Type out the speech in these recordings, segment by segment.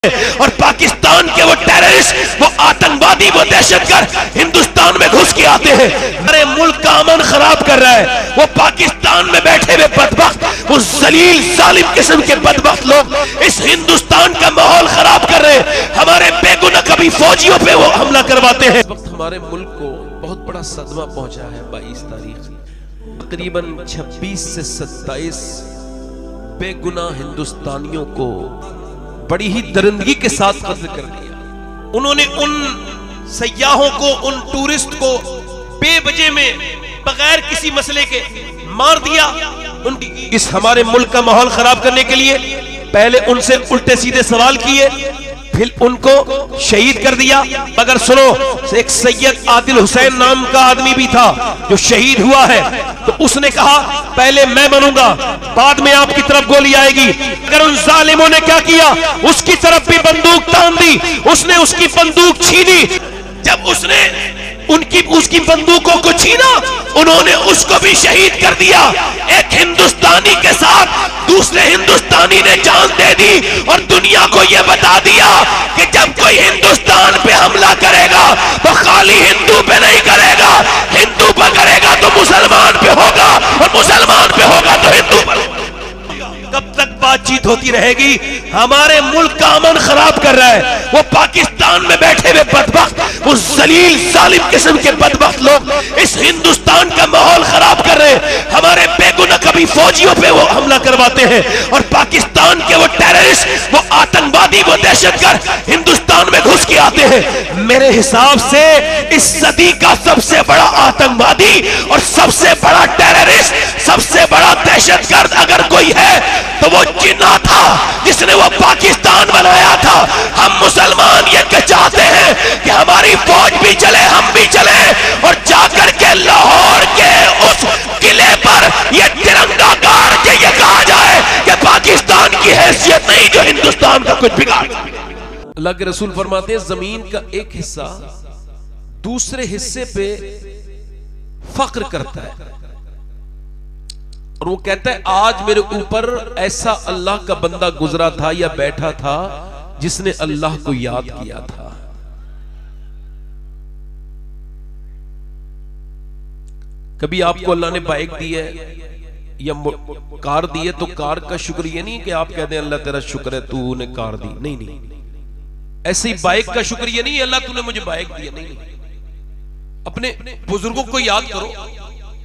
और पाकिस्तान के वो टेररिस्ट, वो आतंकवादी, वो दहशतगर्द हिंदुस्तान में घुस के आते हैं, हमारे मुल्क का अमन खराब कर रहा है। वो पाकिस्तान में बैठे हुए बदबख्त, वो जलील जालिम किस्म के बदबख्त लोग इस हिंदुस्तान का माहौल खराब कर रहे हैं। हमारे बेगुनाह कभी फौजियों पे वो हमला करवाते हैं। इस वक्त हमारे मुल्क को बहुत बड़ा सदमा पहुंचा है। 22 तारीख तकरीबन 26 से 27 बेगुनाह हिंदुस्तानियों को बड़ी ही दरिंदगी के साथ कत्ल कर दिया। उन्होंने उन सयाहों को, उन टूरिस्ट को बेवजह में बगैर किसी मसले के मार दिया। उनकी इस हमारे मुल्क का माहौल खराब करने के लिए पहले उनसे उल्टे सीधे सवाल किए, फिर उनको शहीद कर दिया। मगर सुनो, एक सैयद आदिल हुसैन नाम का आदमी भी था जो शहीद हुआ है, तो उसने कहा पहले मैं बनूंगा, बाद में आपकी तरफ गोली आएगी। अगर उन जालिमों ने क्या किया, उसकी तरफ भी बंदूक तान दी, उसने उसकी बंदूक छीनी। जब उसने उसकी बंदूकों को छीना, उन्होंने उसको भी शहीद कर दिया। एक हिंदुस्तानी के साथ दूसरे हिंदुस्तानी ने जान दे दी और दुनिया को यह बता दिया कि जब कोई हिंदुस्तान पे हमला करेगा तो खाली हिंदू पे नहीं करेगा, हिंदू पर करेगा तो मुसलमान पे होगा, और मुसलमान पे होगा तो हिंदू पर होगा। कब तक बातचीत होती रहेगी? हमारे मुल्क का अमन खराब कर रहा है वो पाकिस्तान में बैठे हुए बदबख्त, वो जलील जालिम किस्म के बदबख्त लोग इस हिंदुस्तान का माहौल खराब कर रहे हैं। हमारे बेगुनाह कभी फौजियों पे वो हमला करवाते हैं, और पाकिस्तान के वो टेररिस्ट, वो आतंकवादी, वो दहशतगर्द हिंदुस्तान में घुस के आते हैं। मेरे हिसाब से इस सदी का सबसे बड़ा आतंकवादी और सबसे बड़ा टेररिस्ट, सबसे बड़ा दहशतगर्द अगर कोई है तो वो जिन्ना था जिसने वो पाकिस्तान बनाया था। हम मुसलमान ये चाहते हैं कि हमारी फौज भी चले, हम भी चले, और जाकर के लाहौर के उस किले पर ये तिरंगा गाड़ के ये कहा जाए कि पाकिस्तान की हैसियत नहीं जो हिंदुस्तान का कुछ बिगाड़। अल्लाह के रसूल फरमाते हैं जमीन का एक हिस्सा दूसरे हिस्से पे फख्र करता है, और वो कहता है आज मेरे ऊपर ऐसा अल्लाह का बंदा गुजरा था या बैठा था जिसने अल्लाह को याद किया था। कभी आपको अल्लाह ने बाइक दी है या कार दी है तो कार का शुक्र ये नहीं कि आप कहते हैं अल्लाह तेरा शुक्र है तूने कार दी, नहीं नहीं। ऐसे ही बाइक का शुक्र ये नहीं अल्लाह तूने मुझे बाइक दी, नहीं। अपने बुजुर्गों को याद करो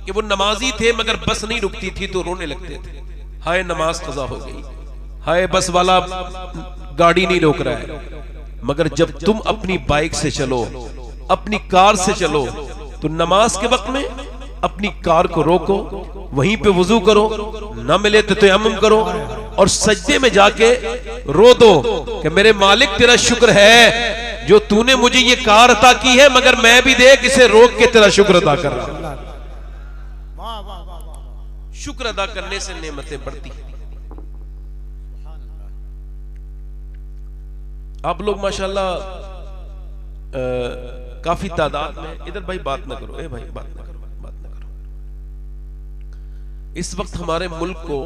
कि वो नमाजी थे मगर बस नहीं रुकती थी तो रोने लगते थे, हाय नमाज कज़ा हो गई, हाय बस वाला गाड़ी नहीं रोक रहा है। मगर जब तुम अपनी बाइक से चलो, अपनी कार से चलो, तो नमाज के वक्त में अपनी कार को रोको, वहीं पे वुजू करो, ना मिले तो तयम्मुम करो, और सजदे में जाके रो दो कि मेरे मालिक तेरा शुक्र है जो तूने मुझे ये कार अता की है, मगर मैं भी देख इसे रोक के तेरा शुक्र अदा कर रहा हूं। शुक्र अदा करने से नेमतें बढ़ती हैं। आप लोग माशाल्लाह काफी तादाद में, इधर भाई बात ना करो, ए भाई बात ना करो, बात ना करो। इस वक्त हमारे मुल्क को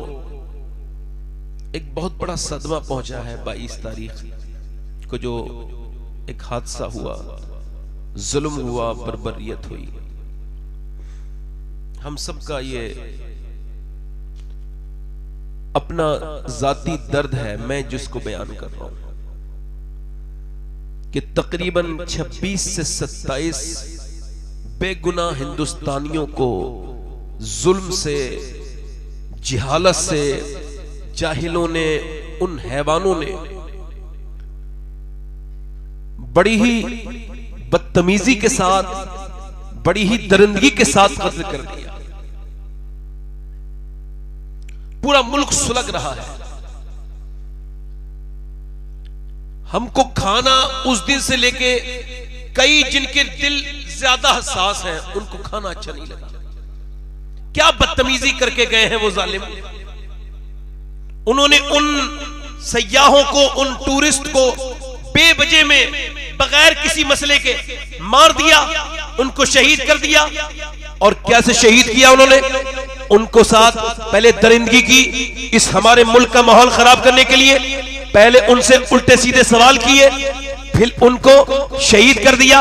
एक बहुत बड़ा सदमा पहुंचा है। 22 तारीख को जो एक हादसा हुआ, जुल्म हुआ, बर्बरियत हुई, हम सबका ये अपना जाती दर्द है। मैं जिसको बयान कर रहा हूं कि तकरीबन 26 से 27 बेगुनाह हिंदुस्तानियों को जुल्म से, जिहालत से, जाहिलों ने, उन हैवानों ने बड़ी ही बदतमीजी के साथ, बड़ी ही दरिंदगी के साथ कत्ल कर दिया। पूरा मुल्क सुलग रहा है। हमको खाना उस दिन से लेके, कई जिनके दिल ज्यादा हसास हैं उनको खाना अच्छा नहीं लगा। क्या बदतमीजी करके गए हैं वो जालिम। उन्होंने उन सयाहों को, उन टूरिस्ट को बेवजह में बगैर किसी मसले के मार दिया, उनको शहीद कर दिया। और कैसे शहीद किया उन्होंने? उनको साथ पहले दरिंदगी की, इस हमारे मुल्क का माहौल खराब करने के लिए, पहले उनसे उल्टे सीधे सवाल किए, फिर उनको शहीद कर दिया।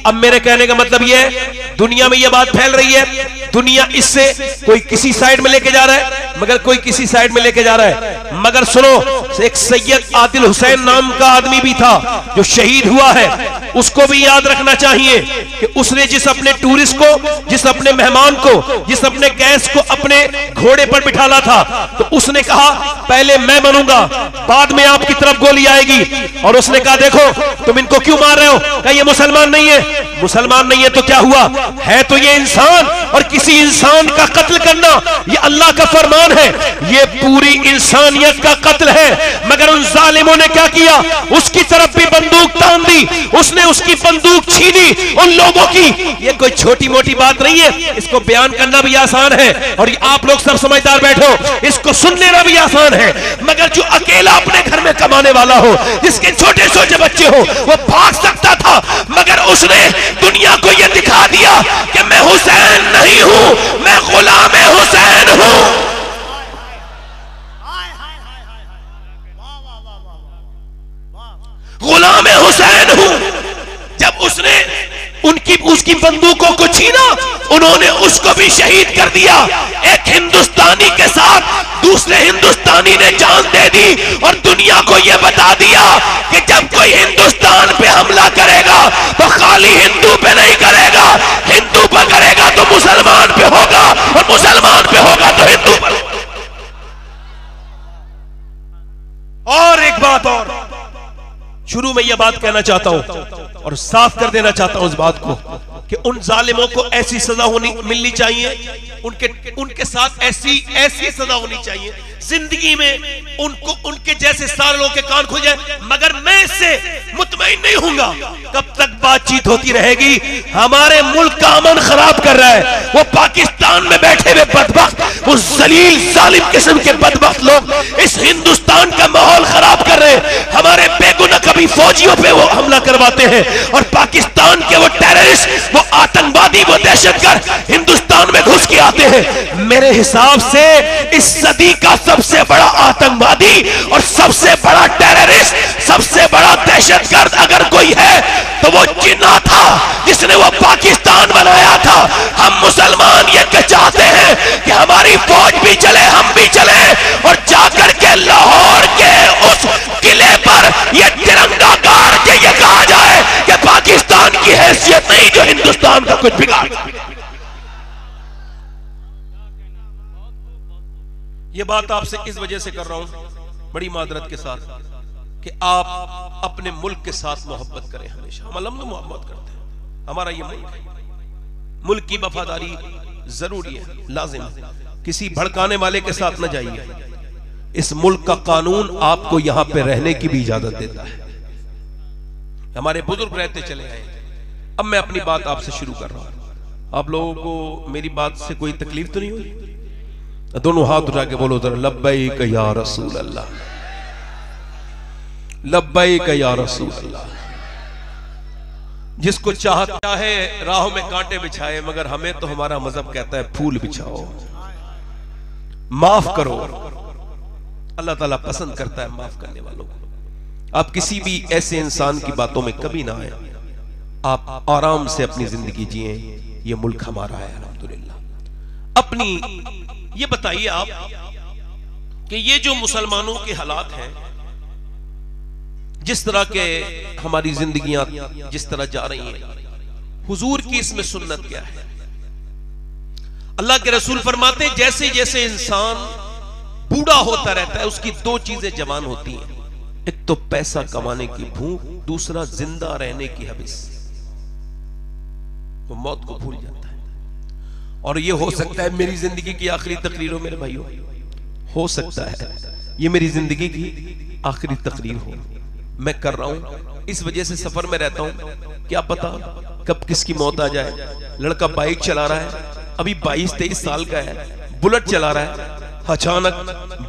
अब मेरे कहने का मतलब यह है, दुनिया में यह बात फैल रही है, दुनिया इससे कोई किसी साइड में लेके जा रहा है, मगर कोई किसी साइड में लेके जा रहा है। मगर सुनो, एक सैयद आदिल हुसैन नाम का आदमी भी था जो शहीद हुआ है, उसको भी याद रखना चाहिए कि उसने जिस अपने टूरिस्ट को, जिस अपने मेहमान को, जिस अपने गेस्ट को अपने घोड़े पर बिठाला था, तो उसने कहा पहले मैं बनूंगा, बाद में आपकी तरफ गोली आएगी। और उसने कहा देखो तुम इनको क्यों मार रहे हो? कहा ये मुसलमान नहीं है। मुसलमान नहीं है तो क्या हुआ, है तो ये इंसान, और किसी इंसान का कत्ल करना ये अल्लाह का फरमान है, ये पूरी इंसानियत का कत्ल है। मगर उन जालिमों ने क्या किया, उसकी तरफ भी बंदूक तान दी, उसने उसकी बंदूक छीनी उन लोगों की। ये कोई छोटी मोटी बात नहीं है, इसको बयान करना भी आसान है, और आप लोग सब समझदार बैठो, इसको सुन लेना भी आसान है। मगर जो अकेला अपने घर में कमाने वाला हो, जिसके छोटे छोटे बच्चे हो, वो भाग सकता था, मगर उसने दुनिया को यह दिखा दिया कि मैं हुसैन नहीं हूं, मैं गुलाम हुसैन हूं। गुलाम हुसैन हूं। जब उसने उसकी बंदूकों को छीना, उन्होंने उसको भी शहीद कर दिया। एक हिंदुस्तानी के साथ दूसरे हिंदुस्तानी ने जान दे दी, और दुनिया को यह बता दिया कि जब कोई हिंदुस्तान पे हमला करेगा तो खाली हिंदू पे नहीं करेगा, हिंदू पे करेगा तो मुसलमान पे होगा, और मुसलमान पे होगा तो हिंदू पर। और एक बात और, शुरू में यह बात कहना चाहता हूं और साफ कर देना चाहता हूं इस बात को कि उन जालिमों को ऐसी सजा मिलनी चाहिए, उनके साथ ऐसी सजा होनी चाहिए जिंदगी में उनको, उनके जैसे सारे लोगों के कान खुल जाए। मगर मैं इससे मुतमईन नहीं हूंगा। कब तक बातचीत होती रहेगी? हमारे मुल्क का अमन खराब कर रहा है वो पाकिस्तान में बैठे हुए बदबख्त, वो जलील जालिम किस्म के बदबख्त लोग इस हिंदुस्तान का माहौल खराब कर रहे हैं। हमारे बेगुनाह कभी फौजियों पे वो हमला करवाते हैं, और पाकिस्तान के वो टेररिस्ट, वो आतंकवादी, वो दहशतगर्द हिंदुस्तान में घुस के आते हैं। मेरे हिसाब से इस सदी का सबसे बड़ा आतंकवादी और सबसे बड़ा टेररिस्ट, सबसे बड़ा दहशतगर्द अगर कोई है तो वो जिन्ना था जिसने वो पाकिस्तान बनाया था। हम मुसलमान ये चाहते हैं कि हमारी फौज भी चले, हम भी चले, और जाकर के लाहौर के उस किले पर ये तिरंगा गाड़ के ये कहा जाए कि पाकिस्तान की हैसियत नहीं जो हिंदुस्तान का कुछ बिगाड़। ये बात आपसे इस वजह से कर रहा हूं बड़ी मादरत के साथ कि आप अपने मुल्क के साथ मोहब्बत करें। हमेशा हम अलम मोहब्बत करते हैं, हमारा ये मुल्क है, मुल्क की वफादारी जरूरी है, लाजिम है। किसी भड़काने वाले के साथ न जाइए। इस मुल्क का कानून आपको यहां पे रहने की भी इजाजत देता है। हमारे बुजुर्ग रहते चले आए। अब मैं अपनी बात आपसे शुरू कर रहा हूं। आप लोगों को मेरी बात से कोई तकलीफ तो नहीं हुई? दोनों हाथ उठा के बोलो जरा, लब्बैक या रसूल अल्लाह, लब्बैक या रसूल अल्लाह। जिसको चाहे राहों में कांटे बिछाए, मगर हमें तो हमारा मजहब कहता है फूल बिछाओ, माफ करो। अल्लाह ताला पसंद करता है माफ करने वालों को। आप किसी भी ऐसे इंसान की बातों में कभी ना आए, आप आराम से अपनी जिंदगी जिए। ये मुल्क हमारा है अल्हम्दुलिल्लाह। अपनी ये बताइए आप कि ये जो मुसलमानों के हालात हैं, जिस तरह के हमारी जिंदगियां जिस तरह जा रही हैं, हुजूर की इसमें सुन्नत क्या है? अल्लाह के रसूल फरमाते हैं जैसे जैसे इंसान बूढ़ा होता रहता है उसकी दो चीजें जवान होती हैं, एक तो पैसा कमाने की भूख, दूसरा जिंदा रहने की हविस। वो मौत को भूल जाता है। और ये हो सकता है मेरी जिंदगी की आखिरी तकरीर हो मेरे भाइयों, हो सकता है ये मेरी जिंदगी की आखिरी तकरीर हो। मैं कर रहा हूं, इस वजह से सफर में रहता हूं, क्या पता कब किसकी मौत आ जाए। लड़का बाइक चला रहा है, अभी 22-23 साल का है, बुलेट चला रहा है, अचानक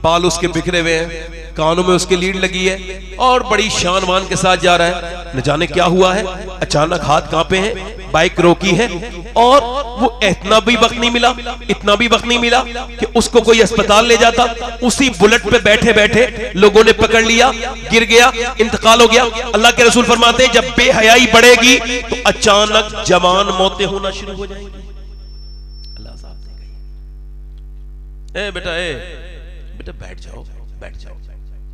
बाल उसके बिखरे हुए हैं, कानों में उसके लीड लगी है और बड़ी शान वान के साथ जा रहा है। न जाने क्या हुआ है, अचानक हाथ कांपे हैं, बाइक रोकी है और वो इतना भी वक्त नहीं मिला, इतना भी वक्त नहीं मिला कि उसको कोई अस्पताल ले जाता। उसी बुलेट पे बैठे बैठे लोगों ने पकड़ लिया, गिर गया, इंतकाल हो गया। अल्लाह के रसूल फरमाते हैं जब बेहयाई बढ़ेगी तो अचानक जवान मौतें होना शुरू हो जाएंगी। अल्लाह साहब ने कही, ए बेटा, बेटा बैठ जाओ, बैठ जाओ,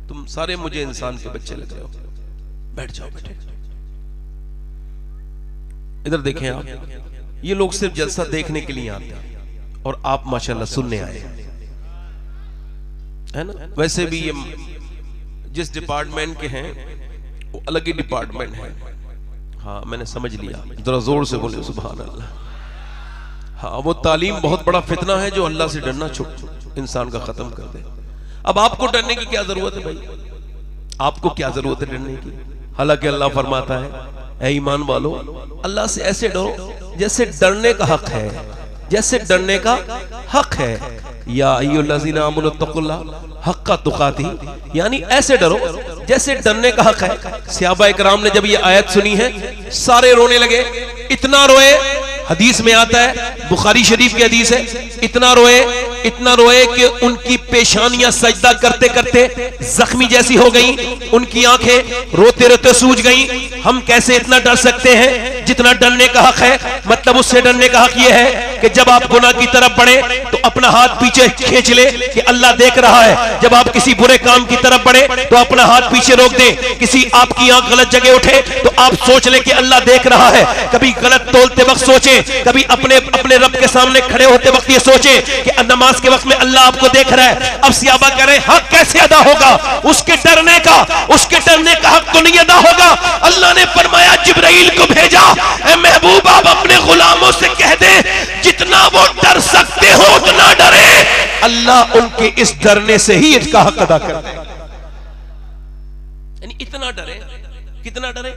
तुम सारे मुझे इंसान के बच्चे लग रहे हो, बैठ जाओ बेटे। इधर देखें आप, ये लोग सिर्फ जलसा देखने के लिए आते हैं और आप माशाल्लाह सुनने आए है ना। वैसे भी ये जिस डिपार्टमेंट के हैं वो अलग ही डिपार्टमेंट है। हाँ मैंने समझ लिया, जरा जोर से बोले सुभान अल्लाह। हाँ वो तालीम बहुत बड़ा फितना है जो अल्लाह से डरना इंसान का खत्म कर दे। अब आपको डरने की क्या जरूरत है भाई, आपको क्या जरूरत है डरने की। हालांकि अल्लाह फरमाता है ऐ ईमान वालो अल्लाह से ऐसे डरो जैसे डरने का हक है, जैसे डरने का हक है। या अय्युहल्लज़ीना आमनु तक़ुल्लाह हक़्क़ तुक़ातिह, यानी ऐसे डरो जैसे डरने का हक है। सहाबा इकराम ने जब ये आयत सुनी है सारे रोने लगे, इतना रोए, हदीस में आता है, बुखारी शरीफ की हदीस है, इतना रोए कि उनकी पेशानियां सजदा करते करते जख्मी जैसी हो गई, उनकी आंखें रोते रोते सूज गई। हम कैसे इतना डर सकते हैं जितना डरने का हक है। मतलब उससे डरने का हक यह है कि जब आप गुनाह की तरफ बढ़े तो अपना हाथ पीछे खींच ले कि अल्लाह देख रहा है। जब आप किसी बुरे काम की तरफ बढ़े तो अपना हाथ पीछे रोक दें। किसी आपकी आंख गलत जगह उठे तो आप सोच ले कि अल्लाह देख रहा है। कभी गलत तोलते वक्त सोचे, कभी अपने रब के सामने खड़े होते वक्त ये सोचे कि नमाज के वक्त में अल्लाह आपको देख रहा है। अब सहाबा कह रहे हैं हक कैसे अदा होगा, उसके डरने का हक तो नहीं अदा होगा। अल्लाह ने फरमाया जिब्राइल को भेजा, ऐ महबूब आप अपने गुलामों से कह दे जितना वो डर सकते हो उतना डरे। अल्लाह उनके इस डरने से ही इसका हक अदा कर दे। यानी इतना डरे, कितना डरे,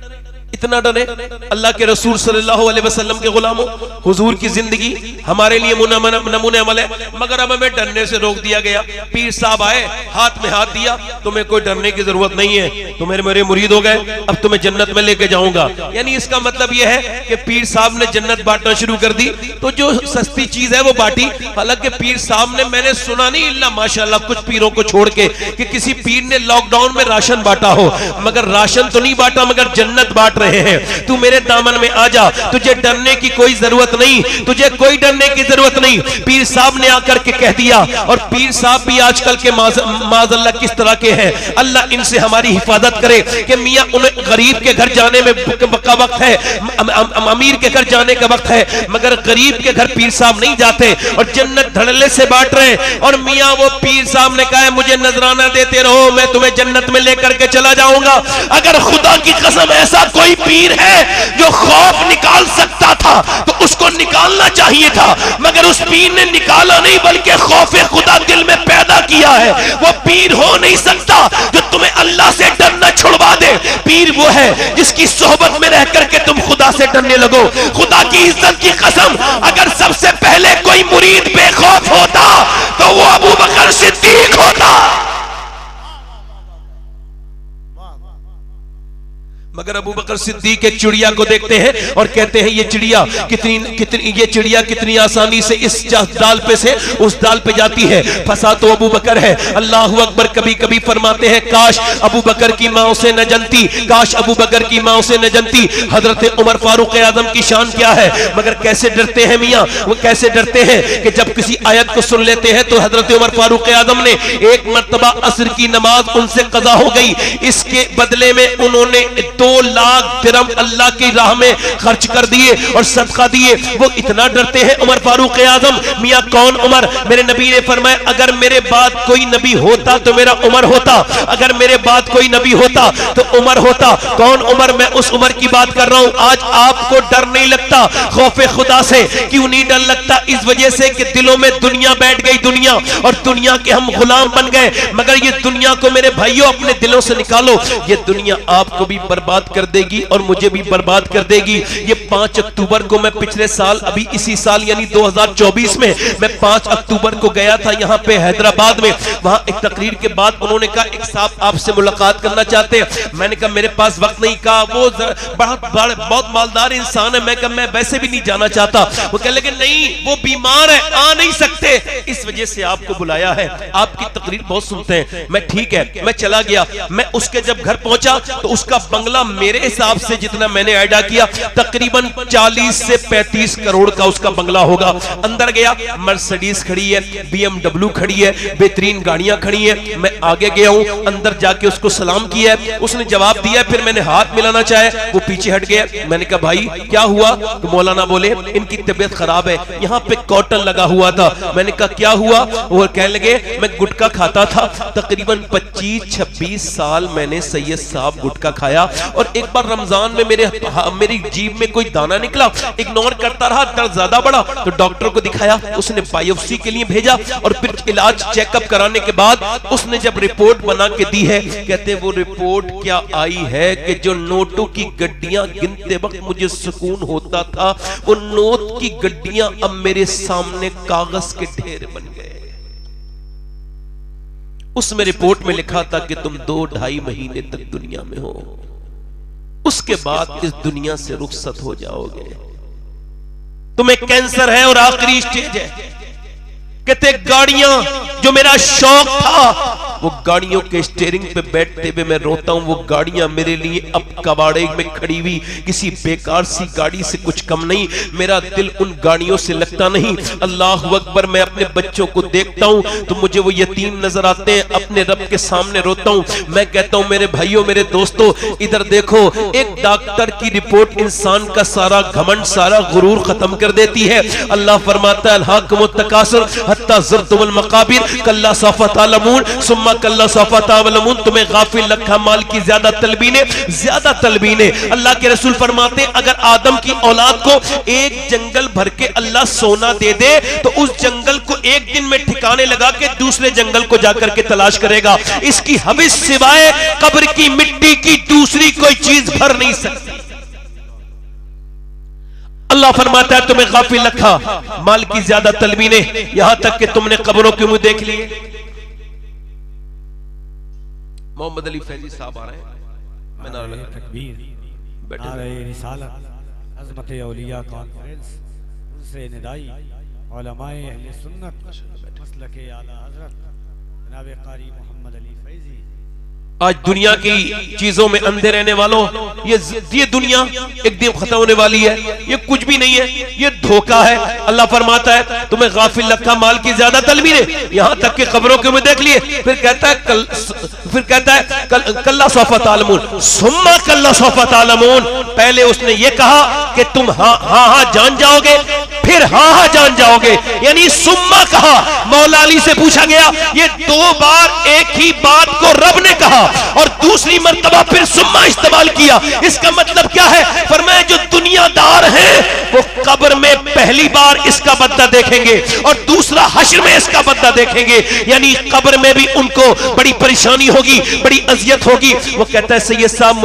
इतना डरे। अल्लाह के रसूल सल्लल्लाहु अलैहि वसल्लम के गुलामों, हुजूर की जिंदगी हमारे लिए नमूने अमल है, मगर अब हमें डरने से रोक दिया गया। पीर साहब आए, हाथ में हाथ दिया, तुम्हें कोई डरने की जरूरत नहीं है, तुम मेरे मुरीद हो गए, अब तुम्हें जन्नत में लेके जाऊंगा। यानी इसका मतलब यह है कि पीर साहब ने जन्नत बांटना शुरू कर दी। तो जो सस्ती चीज है वो बांटी। हालांकि पीर साहब ने, मैंने सुना नहीं इल्ला माशाल्लाह कुछ पीरों को छोड़ के, कि किसी पीर ने लॉकडाउन में राशन बांटा हो, मगर राशन तो नहीं बांटा मगर जन्नत बांट रहे हैं। तू मेरे दामन में आ जा, तुझे डरने की कोई जरूरत नहीं, तुझे कोई डरने की जरूरत नहीं। पीर साहब ने आकर के कह दिया। और पीर साहब भी आजकल के माज़अल्लाह किस तरह के हैं, अल्लाह इनसे हमारी हिफाजत करे कि मियां उन्हें गरीब के घर जाने में का वक्त है, अमीर के घर जाने का वक्त है, मगर गरीब के घर पीर साहब नहीं जाते और जन्नत धड़ल्ले से बांट रहे हैं। और मियां वो पीर साहब ने कहा मुझे नजराना देते रहो, मैं तुम्हें जन्नत में लेकर के चला जाऊंगा। अगर खुदा की कसम ऐसा कोई पीर है जो खौफ निकाल सकता था तो उसको निकालना चाहिए था, मगर उस पीर ने निकाला नहीं बल्कि खौफे खुदा दिल में पैदा किया है। वो पीर हो नहीं सकता जो तुम्हें अल्लाह से डरना छुड़वा दे। पीर वो है जिसकी सोहबत में रह करके तुम खुदा से डरने लगो। खुदा की इज्जत की कसम, अगर सबसे पहले कोई मुरीद बेखौफ होता तो वो अबू बकर सिद्दीक होता। मगर अबू बकर सिद्दीक एक चिड़िया को देखते हैं और कहते हैं ये चिड़िया कितनी आसानी से इस डाल पे से उस डाल पे जाती है। फंसा तो अबू बकर है। अल्लाह अकबर। कभी कभी फरमाते हैं काश अबू बकर की माँ उसे न जनती, काश अबू बकर की माँ उसे न जनती। हजरत उमर फारूक आजम की शान क्या है, मगर कैसे डरते हैं मियाँ, वो कैसे डरते हैं कि जब किसी आयत को सुन लेते हैं तो हजरत उमर फारूक आजम ने एक मर्तबा असर की नमाज उनसे कज़ा हो गई, इसके बदले में उन्होंने 2 लाख दिरहम अल्लाह की राह में खर्च कर दिए और सदका दिए। वो इतना डरते हैं उमर फारूक आजम। मियां कौन उमर? मेरे नबी ने फरमाया अगर मेरे बाद कोई नबी होता तो मेरा उमर होता, अगर मेरे बाद कोई नबी होता तो उमर होता। कौन उमर? मैं उस उमर की बात कर रहा हूं। आज आपको डर नहीं लगता खौफे खुदा से? क्यों नहीं डर लगता? इस वजह से कि दिलों में दुनिया बैठ गई, दुनिया, और दुनिया के हम गुलाम बन गए। मगर ये दुनिया को मेरे भाइयों अपने दिलों से निकालो, ये दुनिया आपको भी बर्बाद बर्बाद कर देगी और मुझे भी बर्बाद कर देगी। ये 5 अक्टूबर को मैं पिछले साल, अभी इसी साल यानी 2024 में मैं 5 अक्टूबर को गया था यहाँ पे हैदराबाद में। वहां एक तकरीर के बाद उन्होंने कहा एक साहब आपसे मुलाकात करना चाहते हैं। मैंने कहा मेरे पास वक्त नहीं। कहा वो बहुत मालदार इंसान है। मैं कहा मैं वैसे भी नहीं जाना चाहता। वो कह लगे नहीं वो बीमार है, आ नहीं सकते, इस वजह से आपको बुलाया है, आपकी तकरीर बहुत सुनते हैं। मैं ठीक है, मैं चला गया। मैं उसके जब घर पहुंचा तो उसका बंगला मेरे हिसाब से जितना मैंने आइडिया किया तकरीबन 40 से 35 करोड़ का उसका बंगला होगा। अंदर गया, मर्सिडीज खड़ी है, BMW खड़ी है, बेहतरीन गाड़ियां खड़ी है। मैं आगे गया हूं, अंदर जाके उसको सलाम किया, उसने जवाब दिया, फिर मैंने हाथ मिलाना चाहे, वो पीछे हट गया। मैंने कहा भाई क्या हुआ? तो मौलाना बोले इनकी तबीयत खराब है, यहाँ पे कॉटन लगा हुआ था। मैंने कहा क्या हुआ? वो कहने लगे मैं गुटखा खाता था, तकरीबन 25-26 साल मैंने सैयद साहब गुटखा खाया, और एक बार रमजान में मेरी जीभ में कोई दाना निकला, इग्नोर करता रहा, दर्द ज्यादा बढ़ा तो डॉक्टर को दिखाया, उसने बायोप्सी के लिए भेजा, और फिर इलाज चेकअप कराने के बाद उसने जब रिपोर्ट बना के दी है, कहते वो रिपोर्ट क्या आई है कि जो नोटों की गड्डियां गिनते वक्त मुझे सुकून होता था, वो नोट की गड्डियां अब मेरे सामने कागज के ढेर बन गए। उसमें रिपोर्ट में लिखा था कि तुम 2-2.5 महीने तक दुनिया में हो, उसके बाद इस दुनिया से रुखसत हो जाओगे, तुम्हें कैंसर है और आखिरी स्टेज है। कहते गाड़ियां जो मेरा शौक था, वो गाड़ियों के स्टीयरिंग पे बैठते हुए मैं रोता हूं। वो गाड़ियां मेरे लिए अब कबाड़े में खड़ी हुई किसी बेकार सी गाड़ी से कुछ कम नहीं, मेरा दिल उन गाड़ियों से लगता नहीं। अल्लाह अकबर। मैं अपने बच्चों को देखता हूं तो मुझे वो यतीम नजर आते हैं, अपने रब के सामने रोता हूं। मैं कहता हूं मेरे भाइयों मेरे दोस्तों इधर देखो, एक डॉक्टर की रिपोर्ट इंसान का सारा घमंड सारा गुरूर खत्म कर देती है। अल्लाह फरमाता है अलहाकुमुत तकासुर हत्ता ज़ुरतुमुल मकाबिर कल्ला सौफ़ा तअलमून सुम्मा कल्ला सौफ़ा तअलमून। तुम्हें गाफिल रखा माल की ज्यादा तलबीने। अल्लाह के रसूल फरमाते अगर आदम की औलाद को एक जंगल भर के अल्लाह सोना दे दे तो उस जंगल को एक दिन में ठिकाने लगा के दूसरे जंगल को जाकर के तलाश करेगा। इसकी हविस सिवाय कब्र की मिट्टी की दूसरी कोई चीज भर नहीं सकती। अल्लाह फरमाता है तुम्हें गाफिल रखा माल की ज्यादा तलबीने, यहां तक कि तुमने कब्रों के मुंह देख लिए। मोहम्मद अली फैजी साहब आ रहे हैं, मैं नारे तकबीर नारे रिसालत अज़मत औलिया कॉन्फ्रेंस उनसे निदाई उलमाए अहले सुन्नत मसलके आला हज़रत जनाब कारी मोहम्मद अली फैजी। आज दुनिया की चीजों में अंधे रहने वालों, ये दुनिया एक दिन खत्म होने वाली है, ये कुछ भी नहीं है, ये धोखा है। अल्लाह फरमाता है तुम्हें गाफिल रखा माल की ज्यादा तलबीने, यहां तक कि खबरों के में देख लिए। फिर कहता है कल्ला सौफ़ा तअलमून सुम्मा कल्ला सौफ़ा तअलमून। पहले उसने ये कहा कि तुम हाँ जान जाओगे, फिर हाँ जान जाओगे, यानी सुम्मा कहा। मौला अली से पूछा गया ये 2 बार एक ही बात को रब ने कहा और दूसरी मर्तबा फिर सुम्मा इस्तेमाल किया, इसका मतलब क्या है? फरमाया जो दुनियादार हैं वो कब्र में पहली बार इसका बदला देखेंगे और दूसरा हश्र में इसका बदला देखेंगे, यानी कब्र में भी उनको बड़ी परेशानी होगी, बड़ी अजियत होगी। वो कहता है सैयद साहब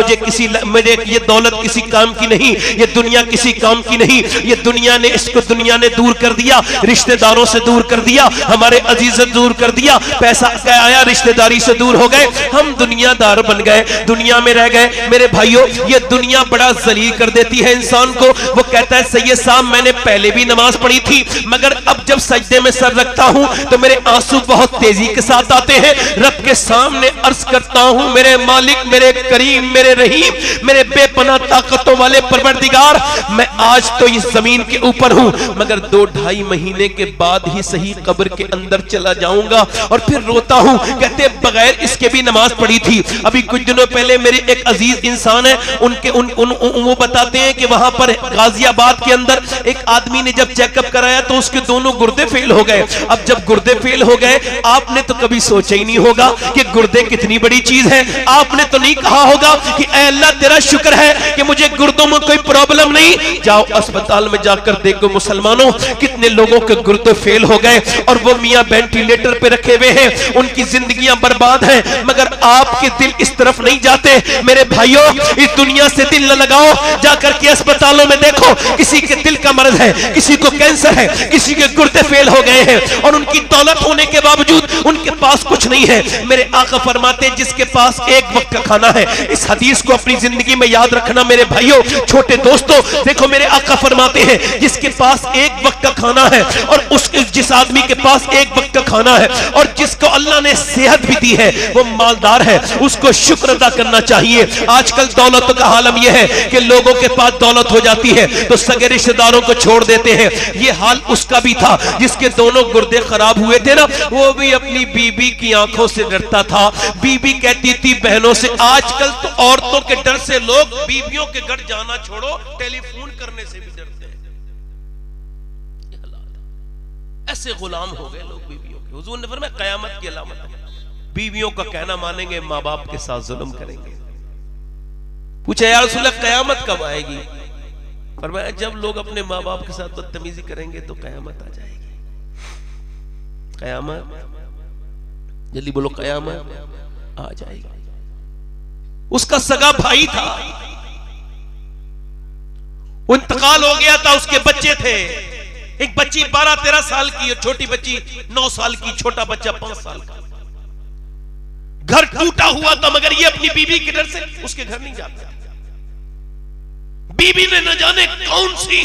मुझे ये दौलत किसी काम की नहीं, ये दुनिया किसी काम की नहीं, ये दुनिया ने दूर कर दिया, रिश्तेदारों से दूर कर दिया, हमारे अजीज से दूर कर दिया, पैसा आया रिश्तेदारी से दूर हो गए, हम दुनियादार बन गए, दुनिया में रह गए। मेरे भाइयों ये दुनिया बड़ा जलील कर देती है इंसान को। वो कहता है सैयद साहब मैंने पहले भी नमाज पढ़ी थी, मगर अब जब सजदे में सर रखता हूं तो मेरे आंसू बहुत तेजी के साथ आते हैं। रब के सामने अर्ज करता हूं मेरे मालिक, मेरे करीम, मेरे रहीम, मेरे बेपनाह ताकतों वाले परवरदिगार, मैं आज तो इस जमीन के ऊपर हूं मगर 2-2.5 महीने के बाद ही सही कब्र के अंदर चला जाऊंगा और फिर रोता हूं। कहते बगैर इसके भी नमाज पढ़ी थी। अभी कुछ दिनों पहले मेरे एक अजीज इंसान है, वो बताते हैं कि वहां पर गाजियाबाद के अंदर एक आदमी आदमी ने जब चेकअप कराया तो उसके दोनों गुर्दे फेल हो गए। अब जब गुर्दे फेल हो गए, आपने तो कभी सोचा ही नहीं होगा कि गुर्दे कितनी बड़ी चीज है। आपने तो नहीं कहा होगा कि ऐ अल्लाह तेरा शुक्र है कि मुझे गुर्दों में कोई प्रॉब्लम नहीं। जाओ अस्पताल में जाकर देखो मुसलमानों, कितने लोगों के गुर्दे फेल हो गए और वो मियां वेंटिलेटर पे रखे हुए हैं, उनकी जिंदगियां बर्बाद हैं। मगर आपके दिल इस तरफ नहीं जाते। मेरे भाइयों, इस दुनिया से दिल न लगाओ, जाकर के अस्पतालों में देखो, किसी के दिल का मर्ज है, किसी को कैंसर है, किसी के गुर्दे फेल हो गए हैं और उनकी दौलत होने के बावजूद उनके पास कुछ नहीं है। मेरे आका फरमाते जिसके पास एक वक्त का खाना है, इस हदीस को अपनी जिंदगी में याद रखना मेरे भाइयों, छोटे दोस्तों। देखो मेरे आका फरमाते हैं जिसके पास एक वक्त का खाना है और उसके जिस आदमी के पास एक वक्त का खाना है और जिसको अल्लाह ने सेहत भी दी है, वो मालदार है, उसको शुक्र अदा करना चाहिए। आजकल दौलत का हालम यह है कि लोगों के पास दौलत हो जाती है तो सगे रिश्तेदारों को छोड़ देते हैं। ये हाल उसका भी था जिसके दोनों गुर्दे खराब हुए थे ना, वो भी अपनी बीबी की आंखों से डरता था। बीबी कहती थी बहनों से, आजकल तो औरतों के डर से लोग बीबियों के घर जाना छोड़ो, टेलीफोन करने से भी डरते हैं। ऐसे गुलाम हो गए लोग बीबियों के। हुजूर ने फरमाया कयामत की अलामत है, बीवियों का कहना मानेंगे, माँ बाप के साथ जुल्म करेंगे। पूछा या रसूल अल्लाह कयामत कब आएगी? फरमाया जब लोग अपने माँ बाप के साथ बदतमीजी करेंगे तो कयामत आ जाएगी। कयामत, जल्दी बोलो, कयामत आ जाएगी। उसका सगा भाई था, वो इंतकाल हो गया था, उसके बच्चे थे। एक बच्ची 12-13 साल की और छोटी बच्ची 9 साल की, छोटा बच्चा 5 साल का। घर टूटा हुआ था मगर ये अपनी बीबी के डर से उसके घर नहीं जाता। बीबी ने न जाने कौन सी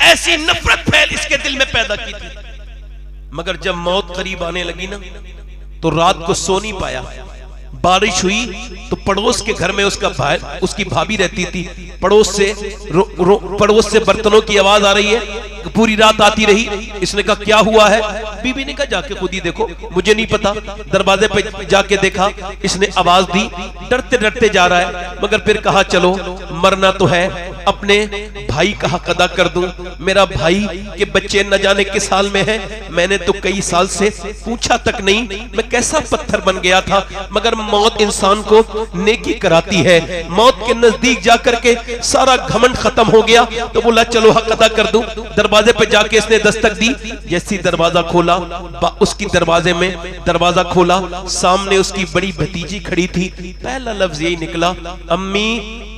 ऐसी नफरत फैल इसके दिल में पैदा की थी। मगर जब मौत करीब आने लगी ना, तो रात को सो नहीं पाया। बारिश हुई तो पड़ोस के घर में उसका भाई, उसकी भाभी रहती थी। पड़ोस से बर्तनों की आवाज आ रही है, पूरी रात आती रही। इसने कहा क्या हुआ है? बीबी ने कहा जाके खुद ही देखो, मुझे नहीं पता। दरवाजे पे जाके देखा, इसने आवाज दी, डरते डरते जा रहा है। मगर फिर कहा चलो मरना तो है, अपने भाई का हक अदा कर दूं। मेरा भाई के बच्चे न जाने किस हाल में है, मैंने तो कई साल से पूछा तक नहीं, मैं कैसा पत्थर बन गया था। मगर मौत इंसान को नेकी कराती है। मौत के नजदीक जाकर के सारा घमंड खत्म हो गया, तो बोला चलो हक अदा कर दूं। दरवाजे पे जाके इसने दस्तक दी, जैसी दरवाजा खोला, उसकी दरवाजे में दरवाजा खोला, सामने उसकी बड़ी भतीजी खड़ी थी। पहला लफ्ज यही निकला, अम्मी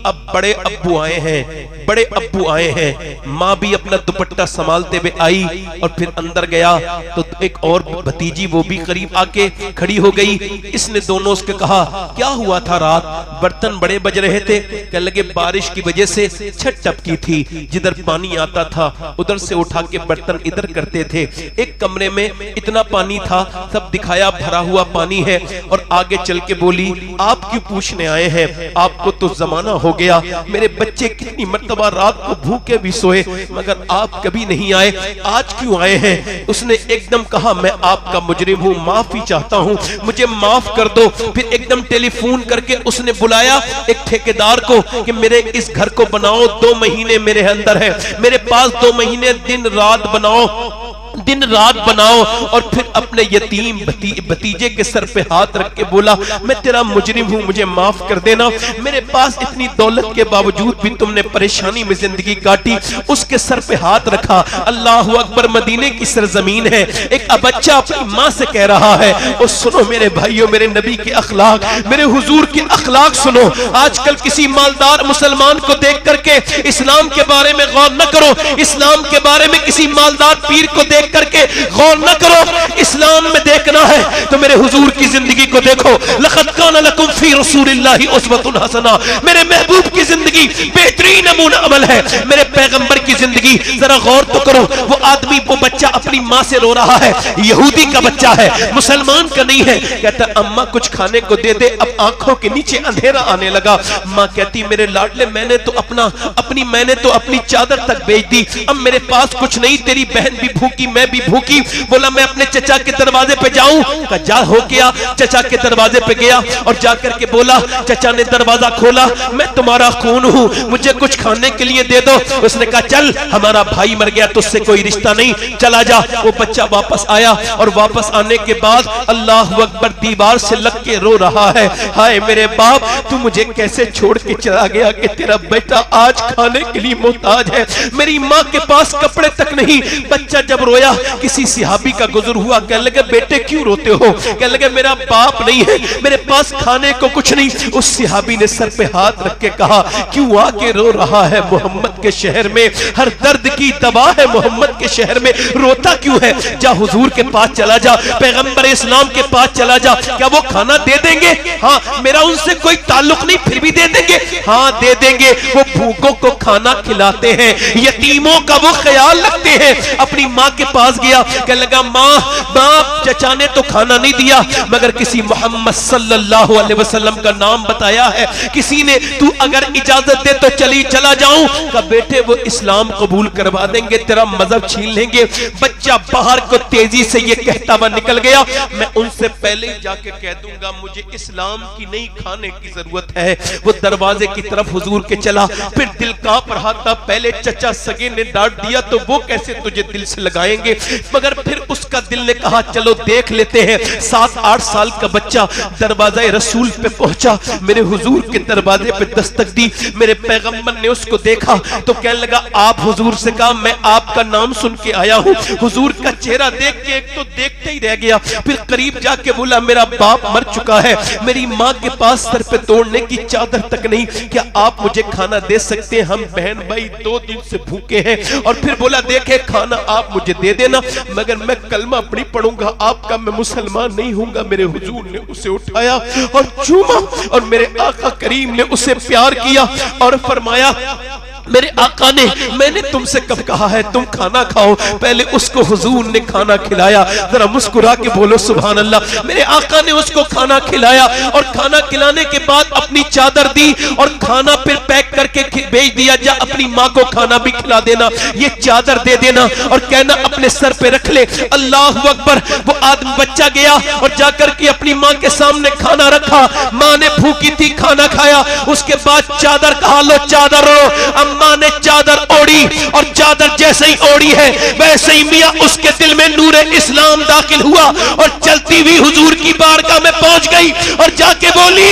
अब बड़े अब्बू आए हैं, बड़े अब्बू आए हैं। माँ भी अपना दुपट्टा संभालते हुए आई और फिर अंदर गया तो एक और भतीजी वो भी करीब आके खड़ी हो गई। इसने दोनों उसके कहा क्या हुआ था रात? बर्तन बड़े बज रहे थे। कहने लगे बारिश की वजह से छत टपकी थी, जिधर पानी आता था उधर से उठा के बर्तन इधर करते थे। एक कमरे में इतना पानी था, सब दिखाया भरा हुआ पानी है। और आगे चल के बोली आप क्यों पूछने आए हैं? आपको तो जमाना हो गया, मेरे बच्चे कितनी मर्तबा रात को भूखे भी सोए मगर आप कभी नहीं आए, आज क्यों आए हैं? उसने एकदम कहा मैं आपका मुजरिम हूँ, माफी चाहता हूँ, मुझे माफ कर दो। फिर एकदम टेलीफोन करके उसने बुलाया एक ठेकेदार को कि मेरे इस घर को बनाओ, 2 महीने मेरे अंदर है, मेरे पास 2 महीने दिन रात बनाओ, दिन रात बनाओ। और फिर अपने यतीम भतीजे के सर पे हाथ रख के बोला मैं तेरा मुजरिम हूँ, मुझे माफ कर देना, मेरे पास इतनी दौलत के बावजूद भी तुमने परेशानी में जिंदगी काटी। उसके सर पे हाथ रखा। अल्लाह अकबर, मदीने की सरजमीन है। एक बच्चा अपनी माँ से कह रहा है, और सुनो मेरे भाइयों, मेरे नबी के अखलाक, मेरे हुजूर के अखलाक सुनो। आजकल किसी मालदार मुसलमान को देख करके इस्लाम के बारे में गौर न करो, इस्लाम के बारे में किसी मालदार पीर को देख करके गौर न करो। इस्लाम में देखना है तो मेरे हुजूर की जिंदगी को देखो। लक़द काना लकुम फी रसूलिल्लाहि उस्वतुन हसना, मेरे महबूब की जिंदगी बेहतरीन नमूना अमल है। मेरे पैगंबर की जिंदगी जरा गौर तो करो। वो आदमी, वो बच्चा अपनी माँ से रो रहा है, यहूदी का बच्चा है, मुसलमान का नहीं है। कहता अम्मा कुछ खाने को दे दे। अब आंखों के नीचे अंधेरा आने लगा। माँ कहती मेरे लाडले, मैंने तो अपनी चादर तक बेच दी, अब मेरे पास कुछ नहीं, तेरी बहन भी भूखी, मैं भी भूखी। बोला मैं अपने चचा के दरवाजे पे जाऊं? का जा हो गया, चचा के दरवाजे पे गया और जाकर के बोला, चचा ने दरवाजा खोला, मैं तुम्हारा खून हूं, मुझे कुछ खाने के लिए दे दो। उसने कहा चल हमारा भाई मर गया, तुझसे कोई रिश्ता नहीं, चला जा। वो बच्चा वापस आया और वापस आने के बाद अल्लाह अकबर दीवार से लग के रो रहा है, हाय मेरे बाप तू मुझे कैसे छोड़ के चला गया कि तेरा बेटा आज खाने के लिए मोहताज है, मेरी माँ के पास कपड़े तक नहीं। बच्चा जब रोया किसी सिहाबी का गुजर हुआ, कहने लगे बेटे क्यों रोते हो? कहने लगे मेरा बाप नहीं है, मेरे पास खाने को कुछ नहीं। उस सिहाबी ने सर पे हाथ रख के कहा क्यों आके रो रहा है? मोहम्मद के शहर में हर दर्द की दवा है, मोहम्मद के शहर में रोता क्यों है? जा हुजूर के पास चला जा, पैगंबर इस्लाम के पास चला जा, क्या वो खाना दे देंगे? हाँ मेरा उनसे कोई ताल्लुक नहीं, फिर भी दे देंगे। हाँ दे देंगे, वो भूखों को खाना खिलाते हैं, यतीमों का वो ख्याल रखते हैं। अपनी माँ के पास गया, कहने लगा माँ चचा ने तो खाना नहीं दिया मगर किसी मोहम्मद सल्लल्लाहु अलैहि वसल्लम का नाम बताया है, किसी ने, तू अगर इजाजत दे तो चला जाऊं। का बेटे वो इस्लाम कबूल करवा देंगे, तेरा मजहब छीन लेंगे। बच्चा बाहर को तेजी से ये कहता हुआ निकल गया, मैं उनसे पहले ही जाके कह दूंगा मुझे इस्लाम की नहीं खाने की जरूरत है। वो दरवाजे की तरफ हुजूर के चला, फिर दिल कांप रहा था, पहले चचा सगे ने डांट दिया तो वो कैसे तुझे दिल से लगाएंगे, मगर फिर उसका दिल ने कहा चलो देख लेते हैं। 7-8 साल का बच्चा दरवाजा रसूल पे पहुंचा, मेरे हुजूर के दरवाजे पे दस्तक दी, मेरे पैगंबर ने उसको देखा तो कहने लगा आप हुजूर से कहा मैं आपका नाम सुन के आया हूँ। हुजूर का चेहरा देख के एक तो देखते ही रह गया, फिर करीब जाके बोला मेरा बाप मर चुका है, मेरी माँ के पास सर पे तोड़ने की चादर तक नहीं, क्या आप मुझे खाना दे सकते हैं? हम बहन भाई 2 दिन से भूखे हैं। और फिर बोला देखे खाना आप मुझे दे देना मगर मैं कलमा अपनी पढ़ूंगा, आपका मैं मुसलमान नहीं हूंगा। मेरे हुजूर ने उसे उठाया और चूमा और मेरे आका करीम ने उसे प्यार किया और फरमाया मेरे आका ने, मैंने तुमसे कब कहा है तुम खाना खाओ? पहले उसको हुजूर ने खाना खिलाया, जरा मुस्कुरा के बोलो सुभान अल्लाह। मेरे आका ने उसको खाना खिलाया और खाना खिलाने के बाद अपनी चादर दी और खाना फिर पैक करके भेज दिया, जा अपनी माँ को खाना भी खिला देना, ये चादर दे देना और कहना अपने सर पे रख ले। अल्लाह अकबर। वो आदमी बच्चा गया और जाकर के अपनी माँ के सामने खाना रखा, माँ ने भूखी थी, खाना खाया, उसके बाद चादर कहा लो चादर रो। अम्मा ने चादर ओढ़ी और चादर जैसे ही ओढ़ी है वैसे ही मियां उसके दिल में नूरे इस्लाम दाखिल हुआ और चलती हुई हुजूर की बारगाह में पहुंच गई और जाके बोली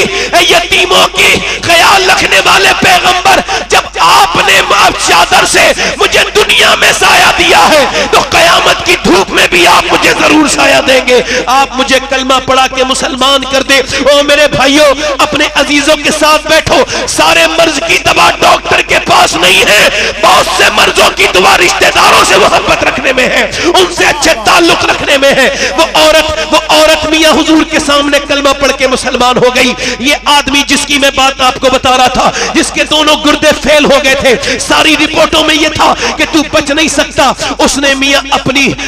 यतीमों की ख्याल रखने वाले पैगंबर, जब आपने चादर से मुझे दुनिया में साया दिया है तो कयामत की धूप में भी आप मुझे जरूर साया देंगे। आप मुझे कलमा पढ़ा के मुसलमान कर दे। ओ मेरे भाइयों, अपने अजीजों के साथ बैठो। सारे मर्ज की दवा डॉक्टर के पास नहीं है, बहुत से मर्जों की दुआ रिश्तेदारों से मोहब्बत रखने में है, उनसे अच्छे ताल्लुक रखने में है। वो औरत मियां हुजूर के सामने कलमा पढ़ के मुसलमान हो गई। ये आदमी जिसकी मैं बात आपको बता रहा था, जिसके दोनों गुर्दे फेल हो गए थे, सारी रिपोर्टों में यह था कि तू बच नहीं सकता, उसने मियां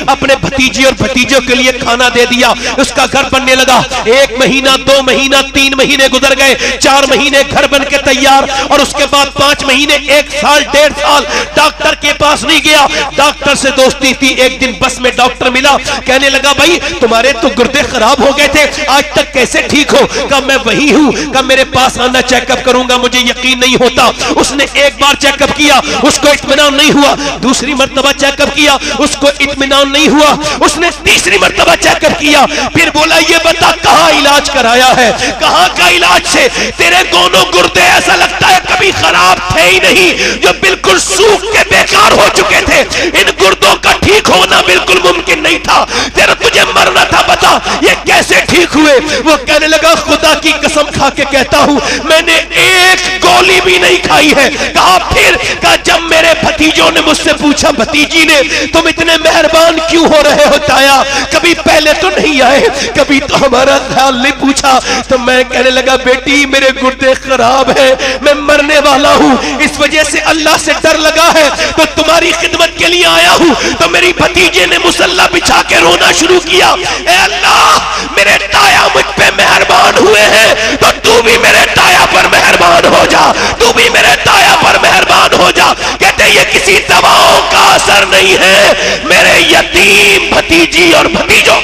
अपने भतीजे और भतीजों के लिए खाना दे दिया। उसका घर बनने लगा। 1 महीना, 2 महीना, 3 महीने गुजर गए, 4 महीने घर बन के तैयार और उसके बाद 5 महीने, 1 साल, 1.5 साल डॉक्टर के पास नहीं गया। डॉक्टर से दोस्ती थी। एक दिन बस में डॉक्टर मिला, कहने लगा भाई तुम्हारे तो गुर्दे खराब हो गए थे, आज तक कैसे ठीक हो? कहा मैं वही हूं, कहा मेरे पास आना, चेकअप करूंगा, मुझे यकीन नहीं होता। उसने एक बार चेकअप किया, उसको इत्मीनान नहीं हुआ। दूसरी मर्तबा चेकअप किया, उसको इत्मीनान नहीं हुआ। उसने तीसरी मर्तबा चेकअप किया, फिर बोला ये बता कहां इलाज कराया है? कहां का इलाज से तेरे दोनों गुर्दे ऐसा लगता है कभी खराब थे ही नहीं, जो बिल्कुल सूख के बेकार हो चुके थे। इन गुर्दों का ठीक होना बिल्कुल मुमकिन नहीं था, तेरा तुझे मरना था, बता ये कैसे ठीक हुए? वो कहने लगा खुदा की कसम खा के कहता हूं मैंने एक गोली भी नहीं खाई है। कहा फिर? कहा जब मेरे भतीजों ने मुझसे पूछा, भतीजी ने, तुम इतने मेहरबान क्यों हो रहे हो ताया, कभी पहले तो नहीं आए, कभी तो हमारा ख्याल नहीं पूछा। तो मैं कहने लगा बेटी मेरे गुर्दे खराब है, मैं मरने वाला हूं, इस वजह से अल्लाह से डर लगा है तो तुम्हारी खिदमत के लिए आया हूं। तो मेरी भतीजे ने मुसल्ला बिछा के रोना शुरू किया, ए अल्लाह मेरे ताया मुझ पे मेहरबान हुए हैं तो तू भी मेरे ताया पर मेहरबान हो जा, तू भी मेरे ताया पर मेहरबान हो जा। कहते ये किसी दवाओं का असर नहीं है, मेरे यतीम भतीजी और भतीजों।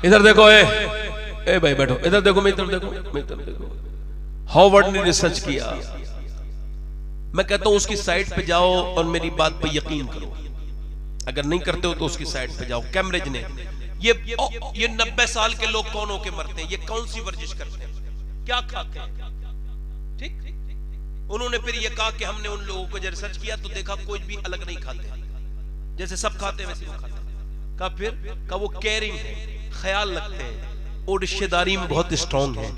इधर देखो, ए भाई बैठो, इधर देखो, मैं इधर देखो, मैं इधर देखो। हार्वर्ड ने रिसर्च किया, मैं कहता हूं उसकी साइट पे जाओ और मेरी बात पे यकीन करो, अगर नहीं करते हो तो उसकी साइट पे जाओ। कैम्ब्रिज ने ये 90 साल के लोग कौन होके मरते हैं, ये कौन सी वर्जिश करते हैं, क्या खाते हैं, ठीक। उन्होंने फिर ये कहा कि हमने उन लोगों को जब रिसर्च किया तो देखा कोई भी अलग नहीं खाते, जैसे सब खाते हैं वैसे वो खाते हैं। का फिर का वो केयरिंग है, ख्याल रखते हैं और रिश्तेदारी में बहुत स्ट्रांग है,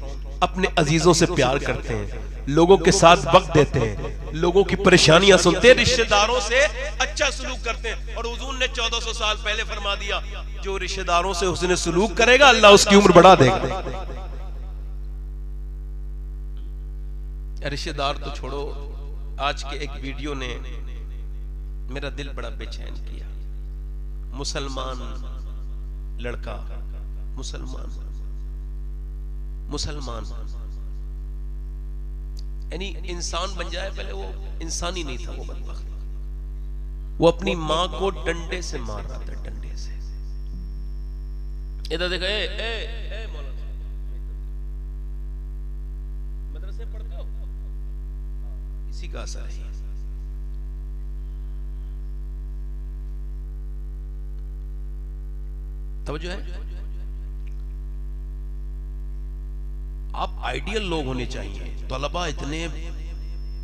अपने अजीजों से प्यार करते हैं, लोगों के साथ वक्त देते हैं, लोगों की परेशानियां सुनते हैं, रिश्तेदारों से अच्छा सलूक करते हैं। और हुजूर ने 1400 साल पहले फरमा दिया, जो रिश्तेदारों से हुस्न सलूक करेगा अल्लाह उसकी उम्र बढ़ा देगा। रिश्तेदार तो छोड़ो, आज के एक वीडियो ने मेरा दिल बड़ा बेचैन किया। मुसलमान लड़का, मुसलमान यानी इंसान बन जाए, पहले वो इंसान ही नहीं था, वो बदबख्त, वो अपनी मां को डंडे से मार रहा था, डंडे से। इधर देखो, ए मौलाना, मदरसे पढ़ते हो, इसी का असर है। तवज्जो है, आप आइडियल लोग होने चाहिए। तलबा इतने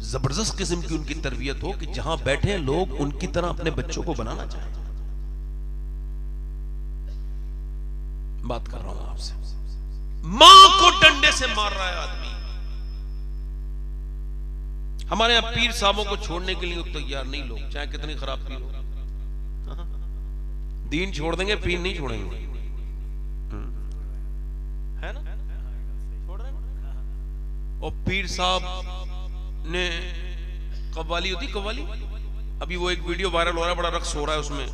जबरदस्त किस्म की उनकी तरबियत हो कि जहां बैठे लोग उनकी तरह अपने बच्चों को बनाना चाहें। बात कर रहा हूं आपसे, मां को डंडे से मार रहा है आदमी। हमारे यहां पीर साहबों को छोड़ने के लिए तैयार नहीं लोग, चाहे कितनी खराब पीर हो। दीन छोड़ देंगे, पीर नहीं छोड़ेंगे, है ना। और पीर साहब ने कव्वाली होती, कव्वाली, अभी वो एक वीडियो वायरल हो रहा है, बड़ा रक्स हो रहा है उसमें,